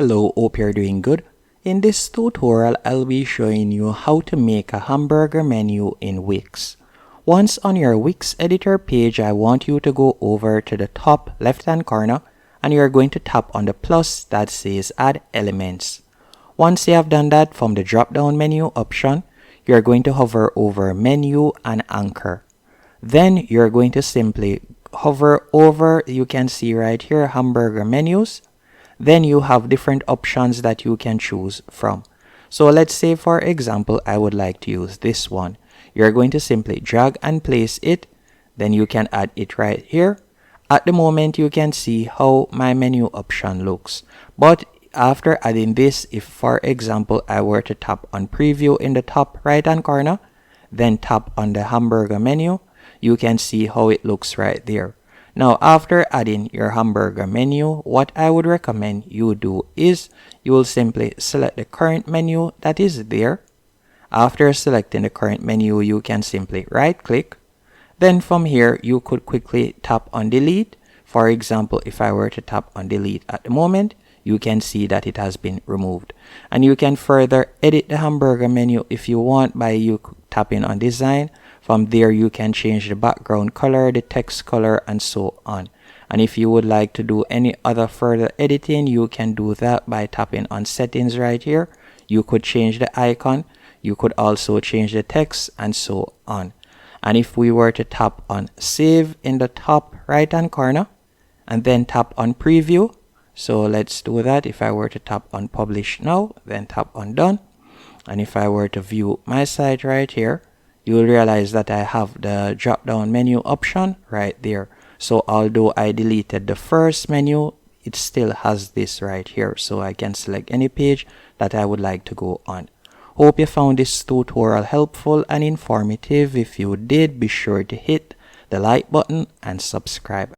Hello, hope you're doing good. In this tutorial, I'll be showing you how to make a hamburger menu in Wix. Once on your Wix editor page, I want you to go over to the top left hand corner and you're going to tap on the plus that says add elements. Once you have done that, from the drop down menu option, you're going to hover over menu and anchor. Then you're going to simply hover over, you can see right here, hamburger menus. Then you have different options that you can choose from. So let's say, for example, I would like to use this one. You're going to simply drag and place it. Then you can add it right here. At the moment, you can see how my menu option looks. But after adding this, if for example, I were to tap on preview in the top right hand corner, then tap on the hamburger menu, you can see how it looks right there. Now, after adding your hamburger menu, what I would recommend you do is you will simply select the current menu that is there. After selecting the current menu, you can simply right click. Then from here, you could quickly tap on delete. For example, if I were to tap on delete at the moment, you can see that it has been removed. And you can further edit the hamburger menu if you want by you tapping on design. From there, you can change the background color, the text color, and so on. And if you would like to do any other further editing, you can do that by tapping on settings right here. You could change the icon. You could also change the text and so on. And if we were to tap on save in the top right hand corner and then tap on preview. So let's do that. If I were to tap on publish now, then tap on done. And if I were to view my site right here, you will realize that I have the drop down menu option right there. So although I deleted the first menu, it still has this right here. So I can select any page that I would like to go on. Hope you found this tutorial helpful and informative. If you did, be sure to hit the like button and subscribe.